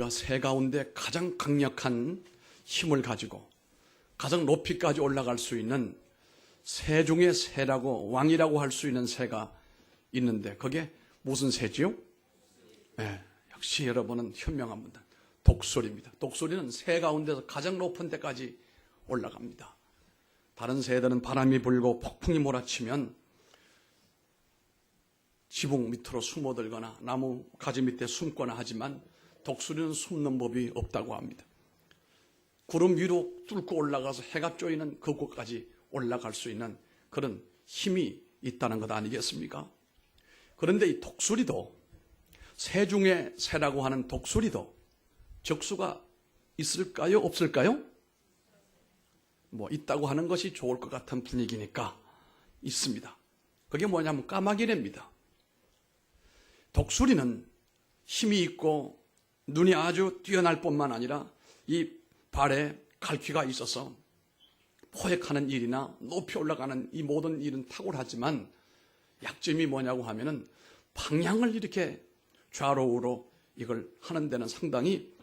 새 가운데 가장 강력한 힘을 가지고 가장 높이까지 올라갈 수 있는 새 중의 새라고, 왕이라고 할 수 있는 새가 있는데 그게 무슨 새지요? 네, 역시 여러분은 현명합니다. 독수리입니다. 독수리는 새 가운데서 가장 높은 데까지 올라갑니다. 다른 새들은 바람이 불고 폭풍이 몰아치면 지붕 밑으로 숨어들거나 나무 가지 밑에 숨거나 하지만 독수리는 숨는 법이 없다고 합니다. 구름 위로 뚫고 올라가서 해가 쪼이는 그곳까지 올라갈 수 있는 그런 힘이 있다는 것 아니겠습니까? 그런데 이 독수리도, 새 중에 새라고 하는 독수리도 적수가 있을까요? 없을까요? 있다고 하는 것이 좋을 것 같은 분위기니까 있습니다. 그게 뭐냐면 까마귀래입니다. 독수리는 힘이 있고 눈이 아주 뛰어날 뿐만 아니라 이 발에 갈퀴가 있어서 포획하는 일이나 높이 올라가는 이 모든 일은 탁월하지만 약점이 뭐냐고 하면은 방향을 이렇게 좌로 우로 이걸 하는 데는 상당히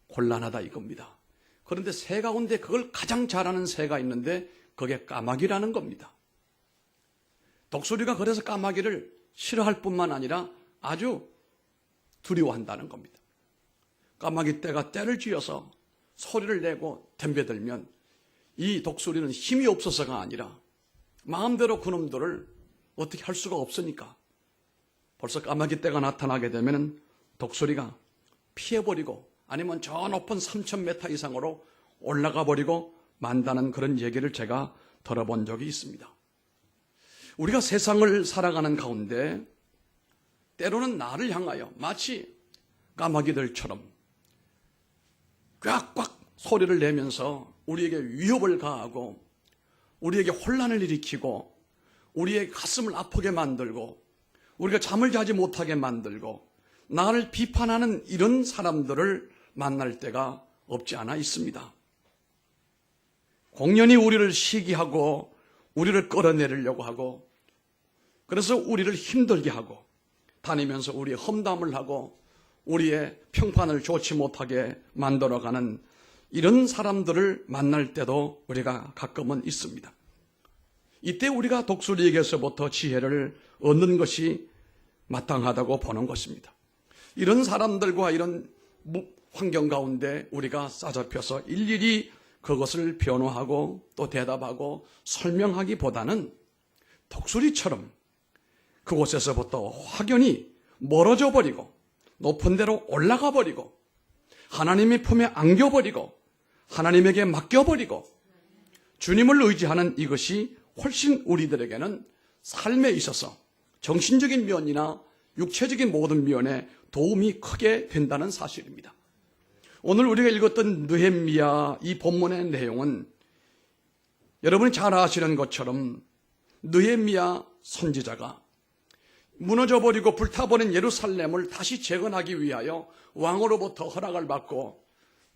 곤란하다 이겁니다. 그런데 새 가운데 그걸 가장 잘하는 새가 있는데 그게 까마귀라는 겁니다. 독수리가 그래서 까마귀를 싫어할 뿐만 아니라 아주 두려워한다는 겁니다. 까마귀 떼가 떼를 쥐어서 소리를 내고 덤벼들면 이 독수리는 힘이 없어서가 아니라 마음대로 그놈들을 어떻게 할 수가 없으니까 벌써 까마귀 떼가 나타나게 되면 독수리가 피해버리고 아니면 저 높은 3,000m 이상으로 올라가 버리고 만다는 그런 얘기를 제가 들어본 적이 있습니다. 우리가 세상을 살아가는 가운데 때로는 나를 향하여 마치 까마귀들처럼 꽉꽉 소리를 내면서 우리에게 위협을 가하고 우리에게 혼란을 일으키고 우리의 가슴을 아프게 만들고 우리가 잠을 자지 못하게 만들고 나를 비판하는 이런 사람들을 만날 때가 없지 않아 있습니다. 공연히 우리를 시기하고 우리를 끌어내리려고 하고 그래서 우리를 힘들게 하고 다니면서 우리의 험담을 하고 우리의 평판을 좋지 못하게 만들어가는 이런 사람들을 만날 때도 우리가 가끔은 있습니다. 이때 우리가 독수리에게서부터 지혜를 얻는 것이 마땅하다고 보는 것입니다. 이런 사람들과 이런 환경 가운데 우리가 싸잡혀서 일일이 그것을 변호하고 또 대답하고 설명하기보다는 독수리처럼 그곳에서부터 확연히 멀어져 버리고 높은 데로 올라가 버리고 하나님의 품에 안겨버리고 하나님에게 맡겨버리고 주님을 의지하는 이것이 훨씬 우리들에게는 삶에 있어서 정신적인 면이나 육체적인 모든 면에 도움이 크게 된다는 사실입니다. 오늘 우리가 읽었던 느헤미야 이 본문의 내용은 여러분이 잘 아시는 것처럼 느헤미야 선지자가 무너져버리고 불타버린 예루살렘을 다시 재건하기 위하여 왕으로부터 허락을 받고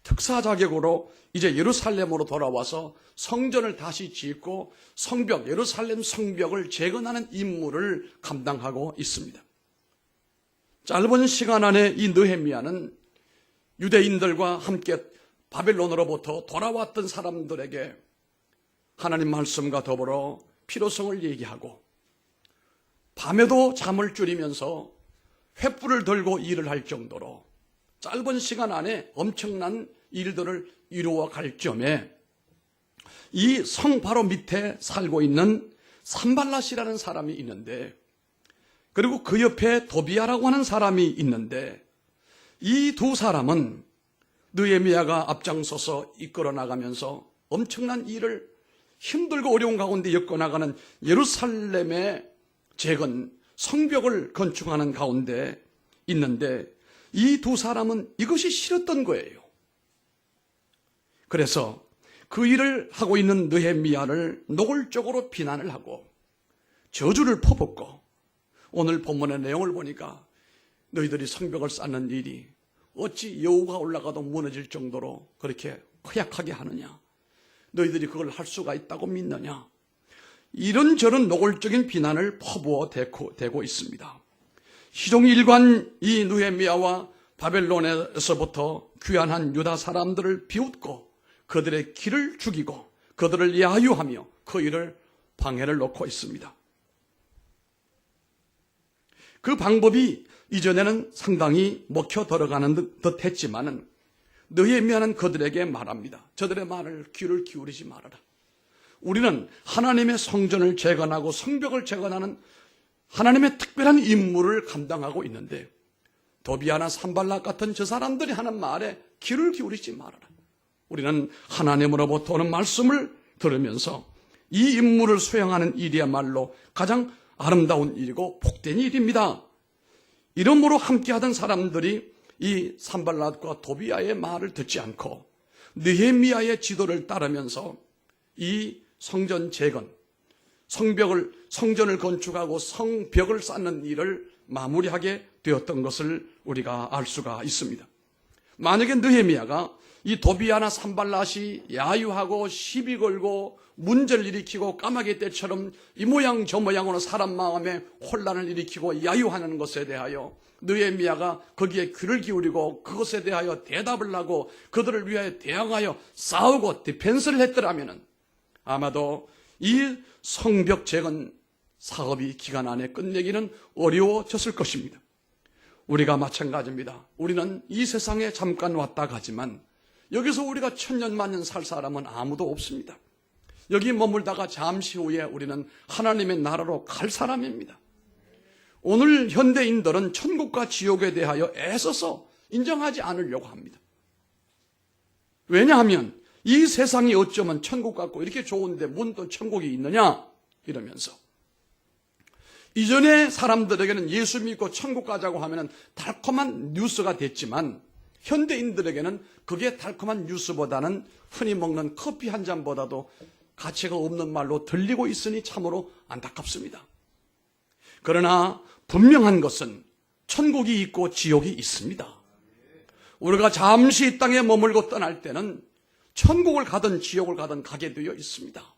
특사 자격으로 이제 예루살렘으로 돌아와서 성전을 다시 짓고 성벽, 예루살렘 성벽을 재건하는 임무를 감당하고 있습니다. 짧은 시간 안에 이 느헤미야는 유대인들과 함께 바벨론으로부터 돌아왔던 사람들에게 하나님 말씀과 더불어 필요성을 얘기하고 밤에도 잠을 줄이면서 횃불을 들고 일을 할 정도로 짧은 시간 안에 엄청난 일들을 이루어 갈 점에 이 성 바로 밑에 살고 있는 산발랏이라는 사람이 있는데 그리고 그 옆에 도비아라고 하는 사람이 있는데 이 두 사람은 느헤미야가 앞장서서 이끌어 나가면서 엄청난 일을 힘들고 어려운 가운데 엮어나가는 예루살렘의 재건, 성벽을 건축하는 가운데 있는데 이 두 사람은 이것이 싫었던 거예요. 그래서 그 일을 하고 있는 느헤미야를 노골적으로 비난을 하고 저주를 퍼붓고 오늘 본문의 내용을 보니까 너희들이 성벽을 쌓는 일이 어찌 여우가 올라가도 무너질 정도로 그렇게 허약하게 하느냐? 너희들이 그걸 할 수가 있다고 믿느냐? 이런저런 노골적인 비난을 퍼부어 대고 있습니다. 시종일관 이 느헤미야와 바벨론에서부터 귀환한 유다 사람들을 비웃고 그들의 길을 죽이고 그들을 야유하며 그 일을 방해를 놓고 있습니다. 그 방법이 이전에는 상당히 먹혀 들어가는 듯 했지만은 느헤미야는 그들에게 말합니다. 저들의 말을 귀를 기울이지 말아라. 우리는 하나님의 성전을 재건하고 성벽을 재건하는 하나님의 특별한 임무를 감당하고 있는데 도비아나 산발락 같은 저 사람들이 하는 말에 귀를 기울이지 말아라. 우리는 하나님으로부터 오는 말씀을 들으면서 이 임무를 수행하는 일이야말로 가장 아름다운 일이고 복된 일입니다. 이러므로 함께하던 사람들이 이 산발락과 도비아의 말을 듣지 않고 느헤미야의 지도를 따르면서 이 성전 재건, 성전을 건축하고 성벽을 쌓는 일을 마무리하게 되었던 것을 우리가 알 수가 있습니다. 만약에 느헤미야가 이 도비아나 산발락이 야유하고 시비 걸고 문제를 일으키고 까마귀 떼처럼 이 모양 저 모양으로 사람 마음에 혼란을 일으키고 야유하는 것에 대하여 느헤미야가 거기에 귀를 기울이고 그것에 대하여 대답을 하고 그들을 위하여 대항하여 싸우고 디펜스를 했더라면 아마도 이 성벽 재건 사업이 기간 안에 끝내기는 어려워졌을 것입니다. 우리가 마찬가지입니다. 우리는 이 세상에 잠깐 왔다 가지만 여기서 우리가 천년 만년 살 사람은 아무도 없습니다. 여기 머물다가 잠시 후에 우리는 하나님의 나라로 갈 사람입니다. 오늘 현대인들은 천국과 지옥에 대하여 애써서 인정하지 않으려고 합니다. 왜냐하면 이 세상이 어쩌면 천국 같고 이렇게 좋은데 뭔 또 천국이 있느냐 이러면서 이전에 사람들에게는 예수 믿고 천국 가자고 하면 달콤한 뉴스가 됐지만 현대인들에게는 그게 달콤한 뉴스보다는 흔히 먹는 커피 한 잔보다도 가치가 없는 말로 들리고 있으니 참으로 안타깝습니다. 그러나 분명한 것은 천국이 있고 지옥이 있습니다. 우리가 잠시 이 땅에 머물고 떠날 때는 천국을 가든 지옥을 가든 가게 되어 있습니다.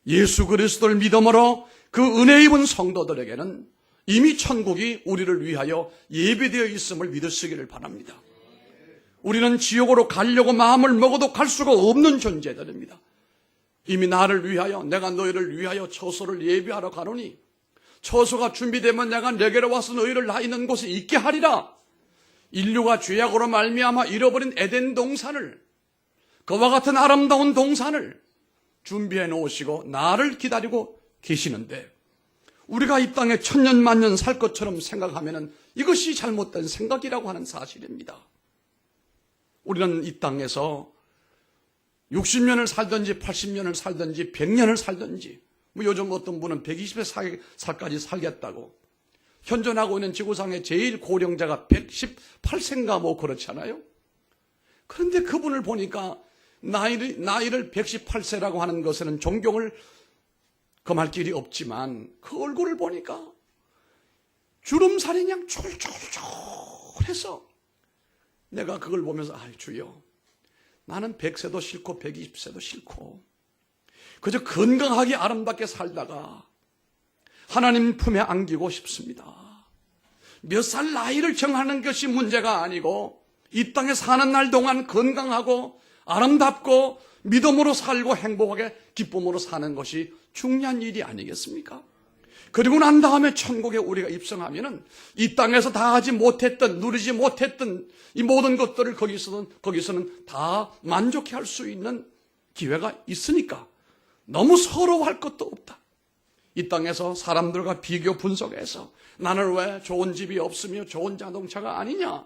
예수 그리스도를 믿음으로 그 은혜 입은 성도들에게는 이미 천국이 우리를 위하여 예비되어 있음을 믿으시기를 바랍니다. 우리는 지옥으로 가려고 마음을 먹어도 갈 수가 없는 존재들입니다. 이미 나를 위하여 내가 너희를 위하여 처소를 예비하러 가노니 처소가 준비되면 내가 내게로 와서 너희를 나 있는 곳에 있게 하리라. 인류가 죄악으로 말미암아 잃어버린 에덴 동산을 그와 같은 아름다운 동산을 준비해 놓으시고 나를 기다리고 계시는데 우리가 이 땅에 천년 만년 살 것처럼 생각하면 이것이 잘못된 생각이라고 하는 사실입니다. 우리는 이 땅에서 60년을 살든지 80년을 살든지 100년을 살든지 요즘 어떤 분은 120살까지 살겠다고 현존하고 있는 지구상의 제일 고령자가 118세인가 뭐 그렇잖아요. 그런데 그분을 보니까 나이를 118세라고 하는 것에는 존경을 금할 길이 없지만 그 얼굴을 보니까 주름살이 그냥 쫄쫄쫄해서 내가 그걸 보면서 아이 주여 나는 100세도 싫고 120세도 싫고 그저 건강하게 아름답게 살다가 하나님 품에 안기고 싶습니다. 몇 살 나이를 정하는 것이 문제가 아니고 이 땅에 사는 날 동안 건강하고 아름답고 믿음으로 살고 행복하게 기쁨으로 사는 것이 중요한 일이 아니겠습니까? 그리고 난 다음에 천국에 우리가 입성하면은 이 땅에서 다 하지 못했던 누리지 못했던 이 모든 것들을 거기서는 다 만족해 할 수 있는 기회가 있으니까 너무 서러워할 것도 없다. 이 땅에서 사람들과 비교 분석해서 나는 왜 좋은 집이 없으며 좋은 자동차가 아니냐,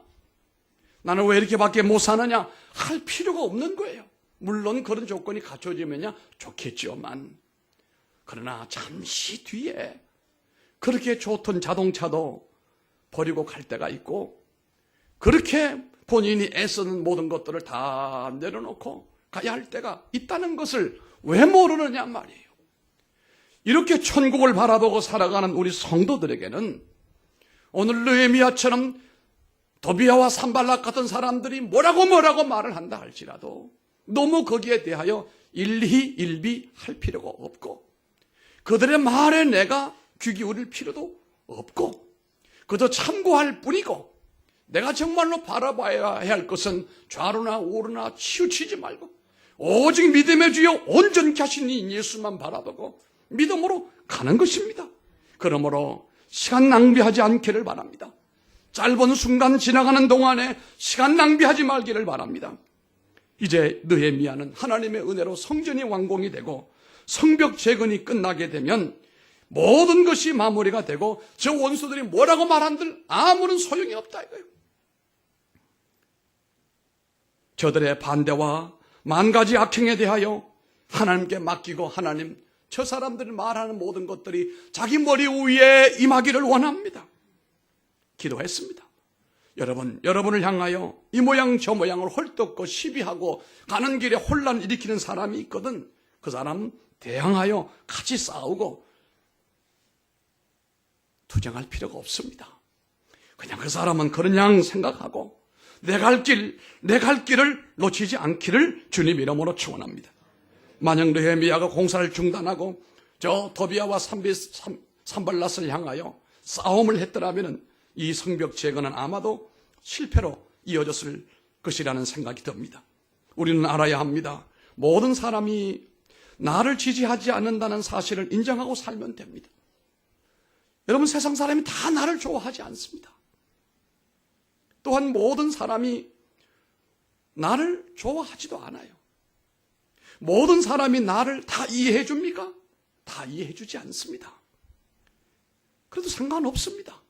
나는 왜 이렇게밖에 못 사느냐 할 필요가 없는 거예요. 물론 그런 조건이 갖춰지면야 좋겠지만 그러나 잠시 뒤에 그렇게 좋던 자동차도 버리고 갈 때가 있고 그렇게 본인이 애쓰는 모든 것들을 다 내려놓고 가야 할 때가 있다는 것을 왜 모르느냐 말이에요. 이렇게 천국을 바라보고 살아가는 우리 성도들에게는 오늘 느헤미야처럼 도비아와 산발락 같은 사람들이 뭐라고 말을 한다 할지라도 너무 거기에 대하여 일희일비할 필요가 없고 그들의 말에 내가 귀 기울일 필요도 없고 그저 참고할 뿐이고 내가 정말로 바라봐야 할 것은 좌로나 우로나 치우치지 말고 오직 믿음의 주여 온전케 하신 이 예수만 바라보고 믿음으로 가는 것입니다. 그러므로 시간 낭비하지 않기를 바랍니다. 짧은 순간 지나가는 동안에 시간 낭비하지 말기를 바랍니다. 이제 느헤미야는 하나님의 은혜로 성전이 완공이 되고 성벽 재건이 끝나게 되면 모든 것이 마무리가 되고 저 원수들이 뭐라고 말한들 아무런 소용이 없다 이거예요. 저들의 반대와 만 가지 악행에 대하여 하나님께 맡기고 하나님 저 사람들이 말하는 모든 것들이 자기 머리 위에 임하기를 원합니다. 기도했습니다. 여러분을 향하여 이 모양 저 모양을 헐떡고 시비하고 가는 길에 혼란 일으키는 사람이 있거든. 그 사람 대항하여 같이 싸우고 투쟁할 필요가 없습니다. 그냥 그 사람은 그냥 생각하고 내 갈 길을 놓치지 않기를 주님 이름으로 축원합니다. 만약 느헤미야가 공사를 중단하고 저 도비야와 산발랏을 향하여 싸움을 했더라면 이 성벽 재건은 아마도 실패로 이어졌을 것이라는 생각이 듭니다. 우리는 알아야 합니다. 모든 사람이 나를 지지하지 않는다는 사실을 인정하고 살면 됩니다. 여러분, 세상 사람이 다 나를 좋아하지 않습니다. 또한 모든 사람이 나를 좋아하지도 않아요. 모든 사람이 나를 다 이해해 줍니까? 다 이해해 주지 않습니다. 그래도 상관없습니다.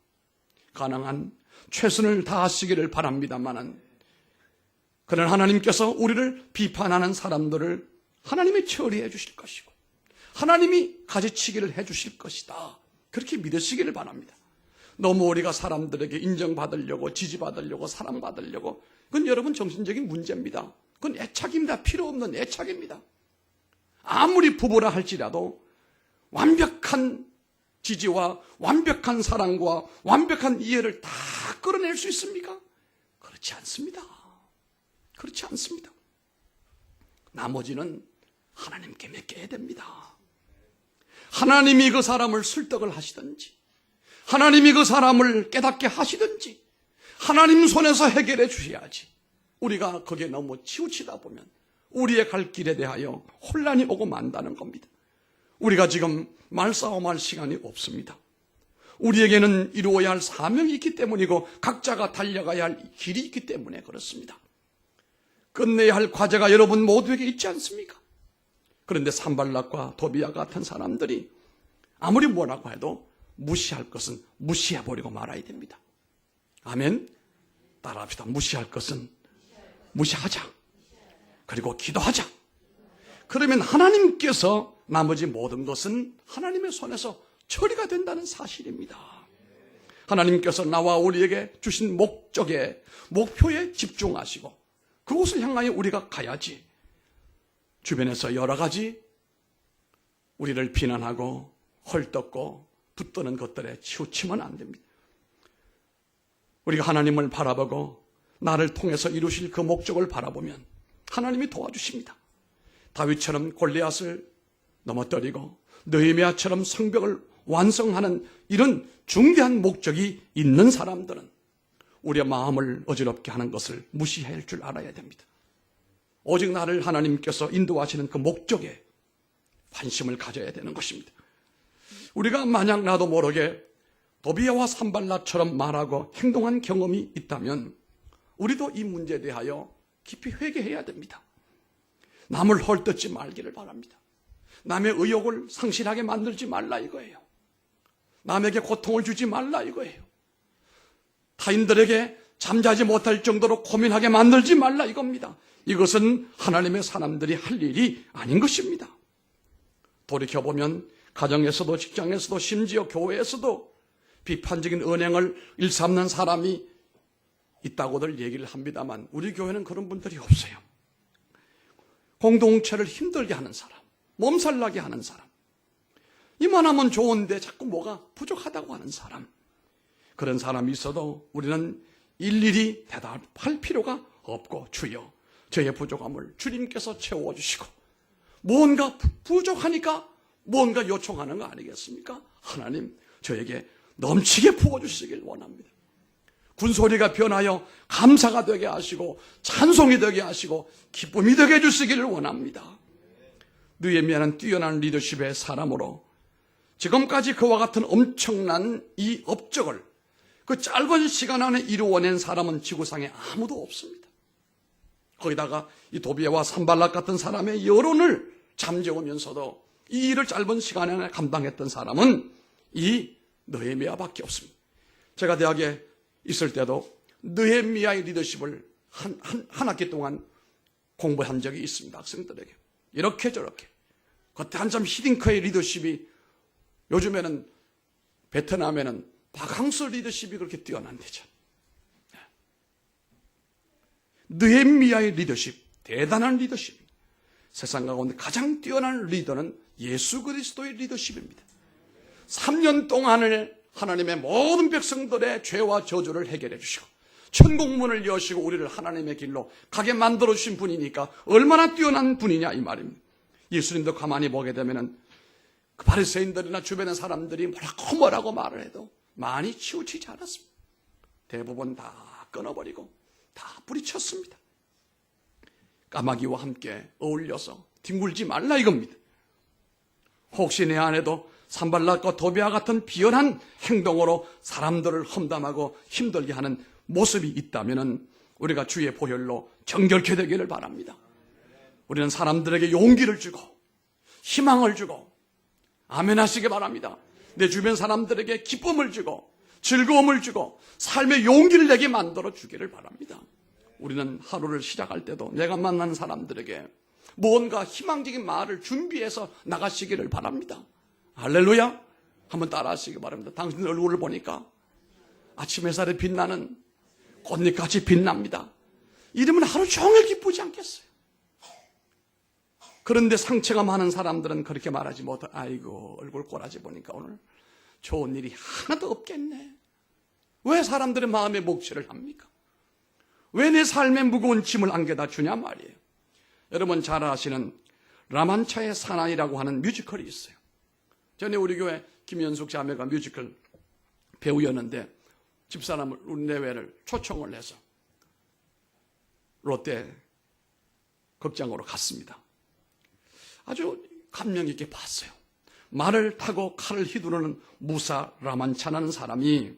가능한 최선을 다하시기를 바랍니다마는 그런 하나님께서 우리를 비판하는 사람들을 하나님이 처리해 주실 것이고 하나님이 가지치기를 해 주실 것이다. 그렇게 믿으시기를 바랍니다. 너무 우리가 사람들에게 인정받으려고 지지받으려고 사랑받으려고 그건 여러분 정신적인 문제입니다. 그건 애착입니다. 필요 없는 애착입니다. 아무리 부부라 할지라도 완벽한 지지와 완벽한 사랑과 완벽한 이해를 다 끌어낼 수 있습니까? 그렇지 않습니다. 그렇지 않습니다. 나머지는 하나님께 맡겨야 됩니다. 하나님이 그 사람을 설득을 하시든지 하나님이 그 사람을 깨닫게 하시든지 하나님 손에서 해결해 주셔야지. 우리가 거기에 너무 치우치다 보면 우리의 갈 길에 대하여 혼란이 오고 만다는 겁니다. 우리가 지금 말싸움할 시간이 없습니다. 우리에게는 이루어야 할 사명이 있기 때문이고 각자가 달려가야 할 길이 있기 때문에 그렇습니다. 끝내야 할 과제가 여러분 모두에게 있지 않습니까? 그런데 산발락과 도비야 같은 사람들이 아무리 뭐라고 해도 무시할 것은 무시해버리고 말아야 됩니다. 아멘? 따라합시다. 무시할 것은 무시하자. 그리고 기도하자. 그러면 하나님께서 나머지 모든 것은 하나님의 손에서 처리가 된다는 사실입니다. 하나님께서 나와 우리에게 주신 목표에 집중하시고 그곳을 향하여 우리가 가야지. 주변에서 여러 가지 우리를 비난하고 헐뜯고 붙드는 것들에 치우치면 안 됩니다. 우리가 하나님을 바라보고 나를 통해서 이루실 그 목적을 바라보면 하나님이 도와주십니다. 다윗처럼 골리앗을 넘어뜨리고 느헤미야처럼 성벽을 완성하는 이런 중대한 목적이 있는 사람들은 우리의 마음을 어지럽게 하는 것을 무시할 줄 알아야 됩니다. 오직 나를 하나님께서 인도하시는 그 목적에 관심을 가져야 되는 것입니다. 우리가 만약 나도 모르게 도비야와 산발랏처럼 말하고 행동한 경험이 있다면 우리도 이 문제에 대하여 깊이 회개해야 됩니다. 남을 헐뜯지 말기를 바랍니다. 남의 의욕을 상실하게 만들지 말라 이거예요. 남에게 고통을 주지 말라 이거예요. 타인들에게 잠자지 못할 정도로 고민하게 만들지 말라 이겁니다. 이것은 하나님의 사람들이 할 일이 아닌 것입니다. 돌이켜보면 가정에서도 직장에서도 심지어 교회에서도 비판적인 언행을 일삼는 사람이 있다고들 얘기를 합니다만 우리 교회는 그런 분들이 없어요. 공동체를 힘들게 하는 사람, 몸살나게 하는 사람, 이만하면 좋은데 자꾸 뭐가 부족하다고 하는 사람, 그런 사람이 있어도 우리는 일일이 대답할 필요가 없고 주여 저의 부족함을 주님께서 채워주시고 무언가 부족하니까 무언가 요청하는 거 아니겠습니까? 하나님 저에게 넘치게 부어주시길 원합니다. 군소리가 변하여 감사가 되게 하시고 찬송이 되게 하시고 기쁨이 되게 해주시기를 원합니다. 느헤미야는 뛰어난 리더십의 사람으로 지금까지 그와 같은 엄청난 이 업적을 그 짧은 시간 안에 이루어낸 사람은 지구상에 아무도 없습니다. 거기다가 이 도비야와 산발락 같은 사람의 여론을 잠재우면서도 이 일을 짧은 시간 안에 감당했던 사람은 이 느헤미야밖에 없습니다. 제가 대학에 있을 때도 느헤미야의 리더십을 한 학기 동안 공부한 적이 있습니다. 학생들에게. 이렇게 저렇게. 그때 한참 히딩크의 리더십이 요즘에는 베트남에는 박항서 리더십이 그렇게 뛰어난대죠. 느헤미야의 리더십, 대단한 리더십. 세상 가운데 가장 뛰어난 리더는 예수 그리스도의 리더십입니다. 3년 동안을 하나님의 모든 백성들의 죄와 저주를 해결해 주시고 천국문을 여시고 우리를 하나님의 길로 가게 만들어 주신 분이니까 얼마나 뛰어난 분이냐 이 말입니다. 예수님도 가만히 보게 되면은 그 바리새인들이나 주변의 사람들이 뭐라고 말을 해도 많이 치우치지 않았습니다. 대부분 다 끊어버리고 다 뿌리쳤습니다. 까마귀와 함께 어울려서 뒹굴지 말라 이겁니다. 혹시 내 안에도 산발락과 도비야 같은 비열한 행동으로 사람들을 험담하고 힘들게 하는 모습이 있다면 우리가 주의 보혈로 정결케 되기를 바랍니다. 우리는 사람들에게 용기를 주고 희망을 주고 아멘 하시기 바랍니다. 내 주변 사람들에게 기쁨을 주고 즐거움을 주고 삶의 용기를 내게 만들어 주기를 바랍니다. 우리는 하루를 시작할 때도 내가 만난 사람들에게 뭔가 희망적인 말을 준비해서 나가시기를 바랍니다. 할렐루야. 한번 따라 하시기 바랍니다. 당신 얼굴을 보니까 아침 햇살에 빛나는 꽃잎같이 빛납니다. 이러면 하루 종일 기쁘지 않겠어요? 그런데 상처가 많은 사람들은 그렇게 말하지 못하고 아이고 얼굴 꼬라지 보니까 오늘 좋은 일이 하나도 없겠네. 왜 사람들의 마음에 목취를 합니까? 왜 내 삶에 무거운 짐을 안겨다 주냐 말이에요. 여러분 잘 아시는 라만차의 사나이라고 하는 뮤지컬이 있어요. 전에 우리 교회 김연숙 자매가 뮤지컬 배우였는데 집사람을 우리 내외를 초청을 해서 롯데 극장으로 갔습니다. 아주 감명 있게 봤어요. 말을 타고 칼을 휘두르는 무사 라만차라는 사람이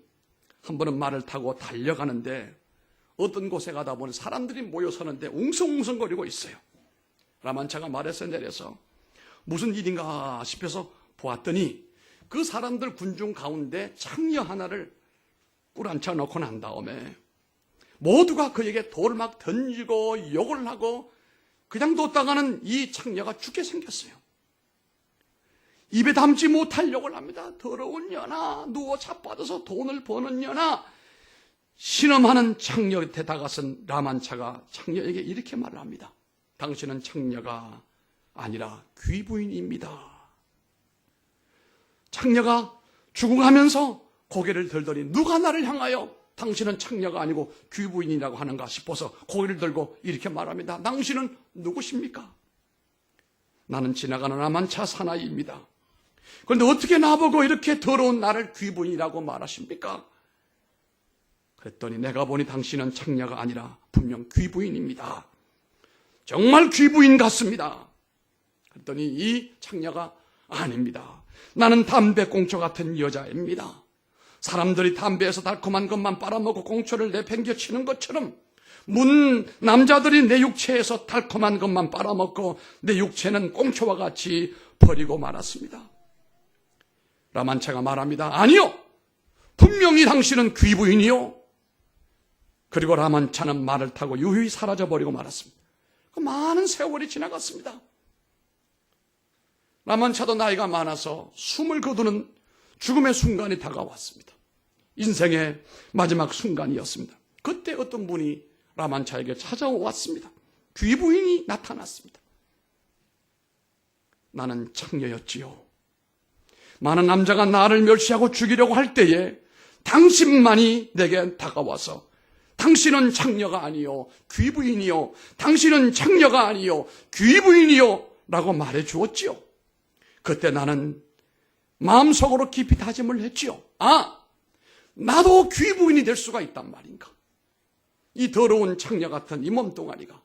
한 번은 말을 타고 달려가는데 어떤 곳에 가다 보니 사람들이 모여서는데 웅성웅성거리고 있어요. 라만차가 말에서 내려서 무슨 일인가 싶어서 보았더니 그 사람들 군중 가운데 창녀 하나를 꿀안쳐 놓고 난 다음에 모두가 그에게 돌을 막 던지고 욕을 하고 그냥 뒀다가는 이 창녀가 죽게 생겼어요. 입에 담지 못할 욕을 합니다. 더러운 년아, 누워 자빠져서 돈을 버는 년아. 신음하는 창녀 곁에 다가선 라만차가 창녀에게 이렇게 말을 합니다. 당신은 창녀가 아니라 귀부인입니다. 창녀가 죽어가면서 고개를 들더니 누가 나를 향하여 당신은 창녀가 아니고 귀부인이라고 하는가 싶어서 고개를 들고 이렇게 말합니다. 당신은 누구십니까? 나는 지나가는 라만차 사나이입니다. 그런데 어떻게 나보고 이렇게 더러운 나를 귀부인이라고 말하십니까? 그랬더니 내가 보니 당신은 창녀가 아니라 분명 귀부인입니다. 정말 귀부인 같습니다. 그랬더니 이 창녀가 아닙니다. 나는 담배꽁초 같은 여자입니다. 사람들이 담배에서 달콤한 것만 빨아먹고 꽁초를 내팽개치는 것처럼 남자들이 내 육체에서 달콤한 것만 빨아먹고 내 육체는 꽁초와 같이 버리고 말았습니다. 라만차가 말합니다. 아니요. 분명히 당신은 귀부인이요. 그리고 라만차는 말을 타고 유유히 사라져버리고 말았습니다. 많은 세월이 지나갔습니다. 라만차도 나이가 많아서 숨을 거두는 죽음의 순간이 다가왔습니다. 인생의 마지막 순간이었습니다. 그때 어떤 분이 라만차에게 찾아왔습니다. 귀부인이 나타났습니다. 나는 창녀였지요. 많은 남자가 나를 멸시하고 죽이려고 할 때에 당신만이 내게 다가와서 당신은 창녀가 아니요 귀부인이요, 당신은 창녀가 아니요 귀부인이요 라고 말해 주었지요. 그때 나는 마음속으로 깊이 다짐을 했지요. 나도 귀부인이 될 수가 있단 말인가? 이 더러운 창녀 같은 이 몸뚱아리가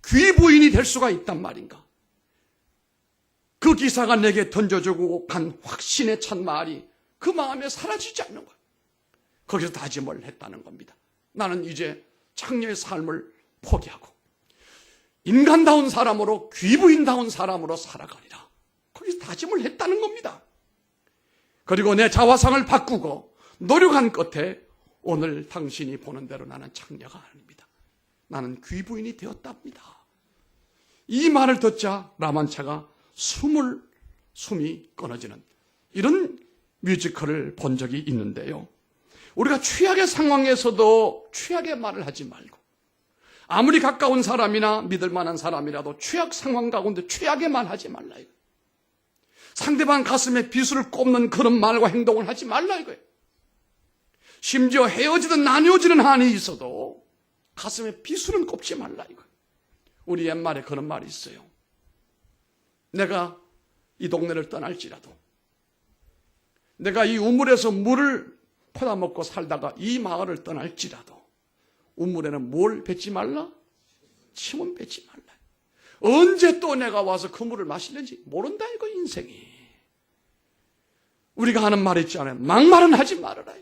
귀부인이 될 수가 있단 말인가? 그 기사가 내게 던져주고 간 확신에 찬 말이 그 마음에 사라지지 않는 거예요. 거기서 다짐을 했다는 겁니다. 나는 이제 창녀의 삶을 포기하고 인간다운 사람으로, 귀부인다운 사람으로 살아가리라. 거기서 다짐을 했다는 겁니다. 그리고 내 자화상을 바꾸고 노력한 끝에 오늘 당신이 보는 대로 나는 창녀가 아닙니다. 나는 귀부인이 되었답니다. 이 말을 듣자 라만차가 숨이 끊어지는 이런 뮤지컬을 본 적이 있는데요. 우리가 최악의 상황에서도 최악의 말을 하지 말고, 아무리 가까운 사람이나 믿을 만한 사람이라도 최악 상황 가운데 최악의 말 하지 말라 이거예요. 상대방 가슴에 비수를 꼽는 그런 말과 행동을 하지 말라 이거예요. 심지어 헤어지든 나뉘어지는 한이 있어도 가슴에 비수는 꼽지 말라 이거예요. 우리 옛말에 그런 말이 있어요. 내가 이 동네를 떠날지라도, 내가 이 우물에서 물을 퍼다 먹고 살다가 이 마을을 떠날지라도 우물에는 뭘 뱉지 말라? 침은 뱉지 말라. 언제 또 내가 와서 그 물을 마실는지 모른다 이거 인생이. 우리가 하는 말이 있잖아요. 막말은 하지 말아라.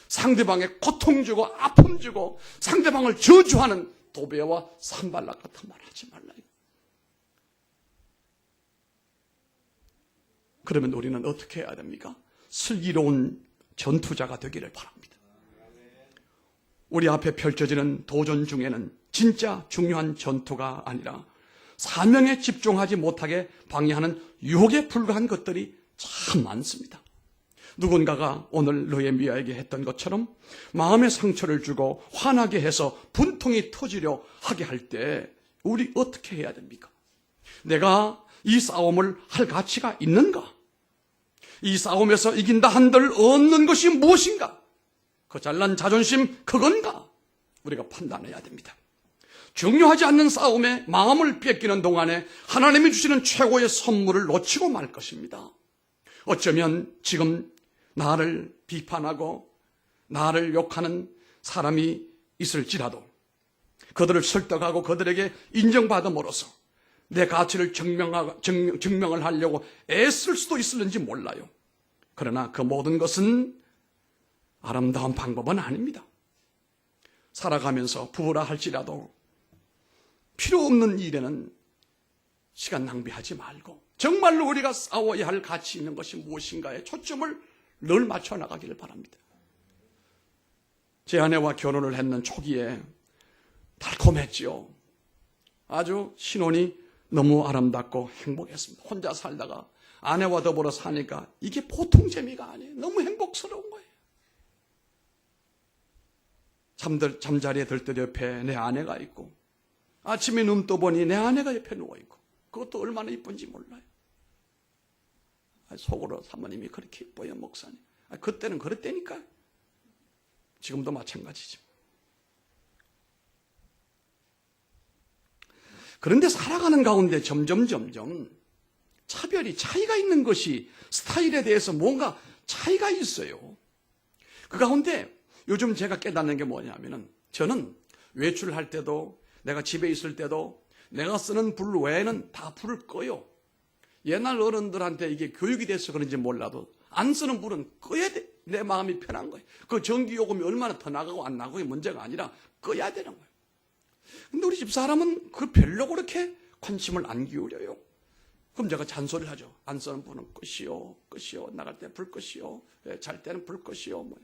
상대방에 고통 주고 아픔 주고 상대방을 저주하는 도배와 산발락 같은 말 하지 말라. 그러면 우리는 어떻게 해야 됩니까? 슬기로운 전투자가 되기를 바랍니다. 우리 앞에 펼쳐지는 도전 중에는 진짜 중요한 전투가 아니라 사명에 집중하지 못하게 방해하는 유혹에 불과한 것들이 참 많습니다. 누군가가 오늘 느헤미야에게 했던 것처럼 마음의 상처를 주고 화나게 해서 분통이 터지려 하게 할 때 우리 어떻게 해야 됩니까? 내가 이 싸움을 할 가치가 있는가? 이 싸움에서 이긴다 한들 얻는 것이 무엇인가? 그 잘난 자존심 그건가? 우리가 판단해야 됩니다. 중요하지 않는 싸움에 마음을 뺏기는 동안에 하나님이 주시는 최고의 선물을 놓치고 말 것입니다. 어쩌면 지금 나를 비판하고 나를 욕하는 사람이 있을지라도 그들을 설득하고 그들에게 인정받음으로써 내 가치를 증명을 하려고 애쓸 수도 있을는지 몰라요. 그러나 그 모든 것은 아름다운 방법은 아닙니다. 살아가면서 부부라 할지라도 필요 없는 일에는 시간 낭비하지 말고 정말로 우리가 싸워야 할 가치 있는 것이 무엇인가에 초점을 늘 맞춰 나가기를 바랍니다. 제 아내와 결혼을 했는 초기에 달콤했지요. 아주 신혼이 너무 아름답고 행복했습니다. 혼자 살다가 아내와 더불어 사니까 이게 보통 재미가 아니에요. 너무 행복스러운 거예요. 잠자리에 들 때 옆에 내 아내가 있고 아침에 눈 떠보니 내 아내가 옆에 누워있고 그것도 얼마나 이쁜지 몰라요. 속으로 사모님이 그렇게 이뻐요 목사님. 그때는 그랬다니까요. 지금도 마찬가지죠. 그런데 살아가는 가운데 점점 차별이 차이가 있는 것이 스타일에 대해서 뭔가 차이가 있어요. 그 가운데 요즘 제가 깨닫는 게 뭐냐면은 저는 외출할 때도 내가 집에 있을 때도 내가 쓰는 불 외에는 다 불을 꺼요. 옛날 어른들한테 이게 교육이 돼서 그런지 몰라도 안 쓰는 불은 꺼야 돼. 내 마음이 편한 거예요. 그 전기요금이 얼마나 더 나가고 안 나가고의 문제가 아니라 꺼야 되는 거예요. 근데 우리 집 사람은 그 별로 그렇게 관심을 안 기울여요. 그럼 제가 잔소리를 하죠. 안 쓰는 불은 끄시오. 나갈 때 불 끄시오. 잘 때는 불 끄시오. 뭐.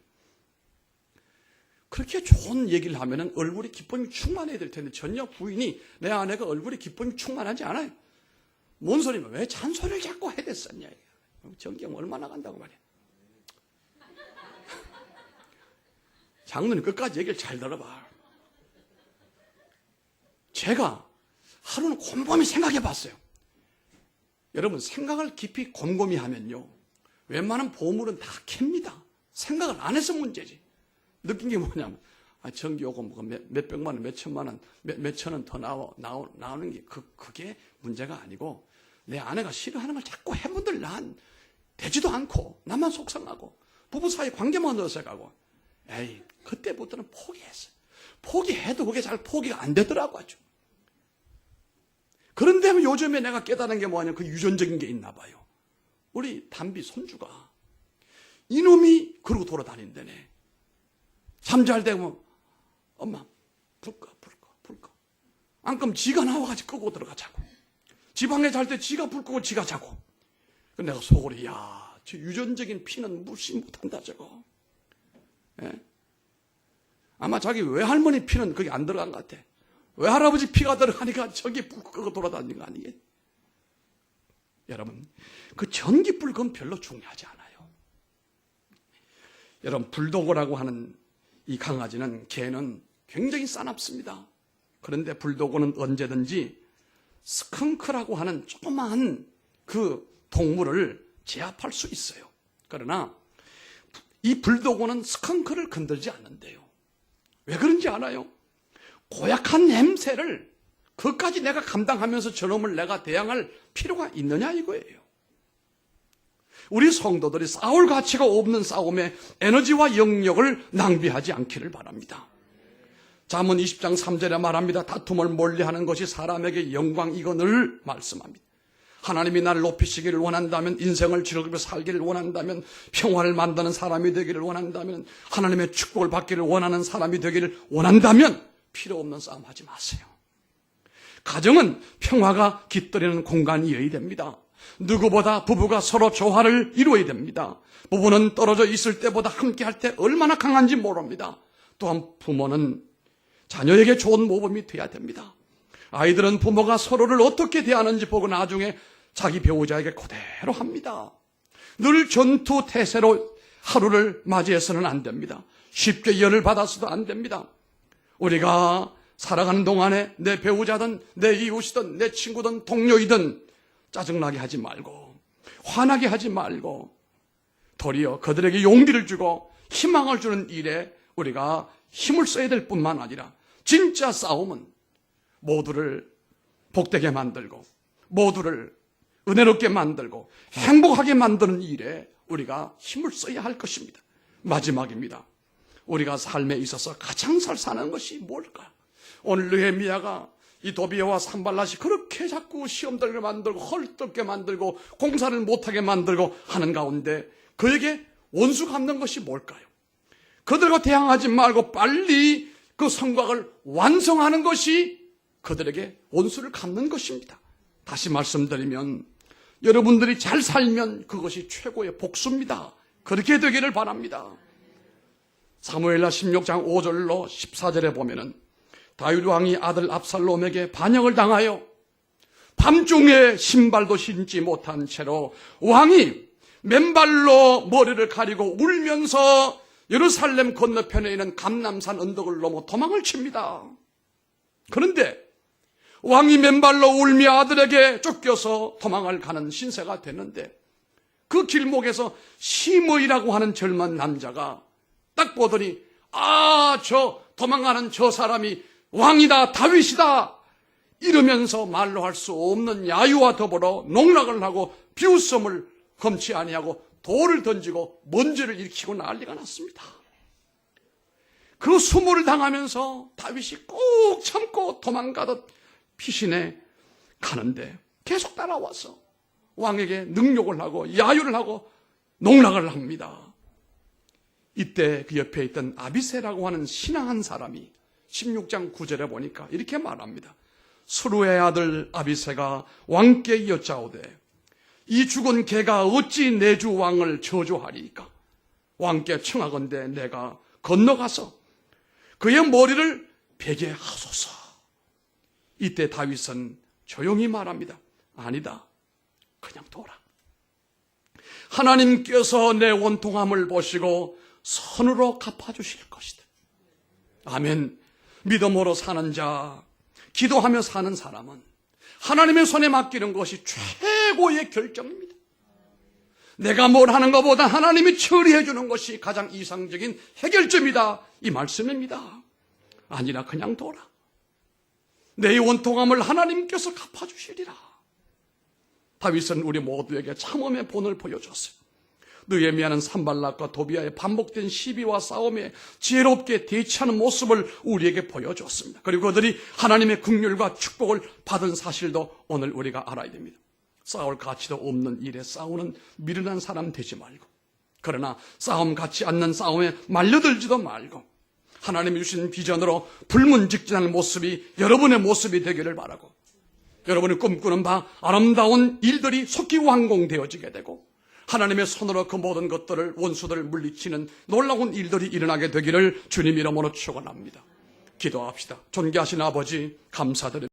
그렇게 좋은 얘기를 하면은 얼굴이 기쁨이 충만해야 될 텐데 전혀 부인이 내 아내가 얼굴이 기쁨이 충만하지 않아요. 뭔 소리면 왜 잔소리를 자꾸 해야 됐었냐. 전경 얼마 나간다고 말이야. 장로님 끝까지 얘기를 잘 들어봐. 제가 하루는 곰곰이 생각해 봤어요. 여러분 생각을 깊이 곰곰이 하면요. 웬만한 보물은 다 캡니다. 생각을 안 해서 문제지. 느낀 게 뭐냐면 전기요금 몇 백만 원, 몇 천만 원, 몇 천 원 더 나오는 게 그게 문제가 아니고 내 아내가 싫어하는 걸 자꾸 해본들 난 되지도 않고 나만 속상하고 부부 사이 관계만 어색하고. 에이, 그때부터는 포기했어요. 포기해도 그게 잘 포기가 안 되더라고 아주. 그런데 요즘에 내가 깨달은 게 뭐냐면 그 유전적인 게 있나 봐요. 우리 담비 손주가 이놈이 그러고 돌아다닌다네. 잠잘 때면 엄마 불 꺼. 안 그럼 지가 나와가지고 끄고 들어가자고. 지방에 잘 때 지가 불 끄고 지가 자고. 내가 속으로 야, 저 유전적인 피는 무시 못한다 저거. 예? 아마 자기 외할머니 피는 거기 안 들어간 것 같아. 외할아버지 피가 들어가니까 저기 불 끄고 돌아다니는 거 아니겠? 여러분, 그 전기불 그건 별로 중요하지 않아요. 여러분, 불도그라고 하는 이 강아지는 개는 굉장히 싸납습니다. 그런데 불도그는 언제든지 스컹크라고 하는 조그마한 그 동물을 제압할 수 있어요. 그러나 이 불도그는 스컹크를 건들지 않는데요. 왜 그런지 알아요? 고약한 냄새를 그까지 내가 감당하면서 저놈을 내가 대항할 필요가 있느냐 이거예요. 우리 성도들이 싸울 가치가 없는 싸움에 에너지와 영역을 낭비하지 않기를 바랍니다. 잠언 20장 3절에 말합니다. 다툼을 멀리하는 것이 사람에게 영광이고 늘 말씀합니다. 하나님이 나를 높이시기를 원한다면, 인생을 즐겁게 살기를 원한다면, 평화를 만드는 사람이 되기를 원한다면, 하나님의 축복을 받기를 원하는 사람이 되기를 원한다면 필요 없는 싸움 하지 마세요. 가정은 평화가 깃들이는 공간이어야 됩니다. 누구보다 부부가 서로 조화를 이루어야 됩니다. 부부는 떨어져 있을 때보다 함께 할 때 얼마나 강한지 모릅니다. 또한 부모는 자녀에게 좋은 모범이 돼야 됩니다. 아이들은 부모가 서로를 어떻게 대하는지 보고 나중에 자기 배우자에게 그대로 합니다. 늘 전투 태세로 하루를 맞이해서는 안 됩니다. 쉽게 열을 받아서도 안 됩니다. 우리가 살아가는 동안에 내 배우자든 내 이웃이든 내 친구든 동료이든 짜증나게 하지 말고 화나게 하지 말고 도리어 그들에게 용기를 주고 희망을 주는 일에 우리가 힘을 써야 될 뿐만 아니라 진짜 싸움은 모두를 복되게 만들고 모두를 은혜롭게 만들고 행복하게 만드는 일에 우리가 힘을 써야 할 것입니다. 마지막입니다. 우리가 삶에 있어서 가장 잘 사는 것이 뭘까? 오늘 느헤미야가 이 도비아와 산발랏이 그렇게 자꾸 시험들게 만들고 헐떡게 만들고 공사를 못하게 만들고 하는 가운데 그에게 원수 갚는 것이 뭘까요? 그들과 대항하지 말고 빨리 그 성곽을 완성하는 것이 그들에게 원수를 갚는 것입니다. 다시 말씀드리면 여러분들이 잘 살면 그것이 최고의 복수입니다. 그렇게 되기를 바랍니다. 사무엘하 16장 5절로 14절에 보면은 다윗 왕이 아들 압살롬에게 반역을 당하여 밤중에 신발도 신지 못한 채로 왕이 맨발로 머리를 가리고 울면서 예루살렘 건너편에 있는 감람산 언덕을 넘어 도망을 칩니다. 그런데 왕이 맨발로 울며 아들에게 쫓겨서 도망을 가는 신세가 됐는데 그 길목에서 시므이라고 하는 젊은 남자가 딱 보더니 저 도망가는 저 사람이 왕이다, 다윗이다 이러면서 말로 할 수 없는 야유와 더불어 농락을 하고 비웃음을 금치 아니하고 돌을 던지고 먼지를 일으키고 난리가 났습니다. 그 수모를 당하면서 다윗이 꼭 참고 도망가듯 피신해 가는데 계속 따라와서 왕에게 능욕을 하고 야유를 하고 농락을 합니다. 이때 그 옆에 있던 아비새라고 하는 신앙한 사람이 16장 9절에 보니까 이렇게 말합니다. 스루의 아들 아비새가 왕께 여짜오되 이 죽은 개가 어찌 내 주 왕을 저주하리이까? 왕께 청하건대 내가 건너가서 그의 머리를 베게 하소서. 이때 다윗은 조용히 말합니다. 아니다. 그냥 둬라. 하나님께서 내 원통함을 보시고 선으로 갚아주실 것이다. 아멘. 믿음으로 사는 자, 기도하며 사는 사람은 하나님의 손에 맡기는 것이 최고의 결정입니다. 내가 뭘 하는 것보다 하나님이 처리해 주는 것이 가장 이상적인 해결점이다. 이 말씀입니다. 아니라 그냥 둬라. 내 원통함을 하나님께서 갚아주시리라. 다윗은 우리 모두에게 참음의 본을 보여줬어요. 느헤미야는 산발락과 도비아의 반복된 시비와 싸움에 지혜롭게 대처하는 모습을 우리에게 보여주었습니다. 그리고 그들이 하나님의 긍휼과 축복을 받은 사실도 오늘 우리가 알아야 됩니다. 싸울 가치도 없는 일에 싸우는 미련한 사람 되지 말고, 그러나 싸움 같지 않는 싸움에 말려들지도 말고 하나님이 주신 비전으로 불문직진하는 모습이 여러분의 모습이 되기를 바라고, 여러분이 꿈꾸는 바 아름다운 일들이 속기완공되어지게 되고 하나님의 손으로 그 모든 것들을, 원수들을 물리치는 놀라운 일들이 일어나게 되기를 주님 이름으로 축원합니다. 기도합시다. 존귀하신 아버지, 감사드립니다.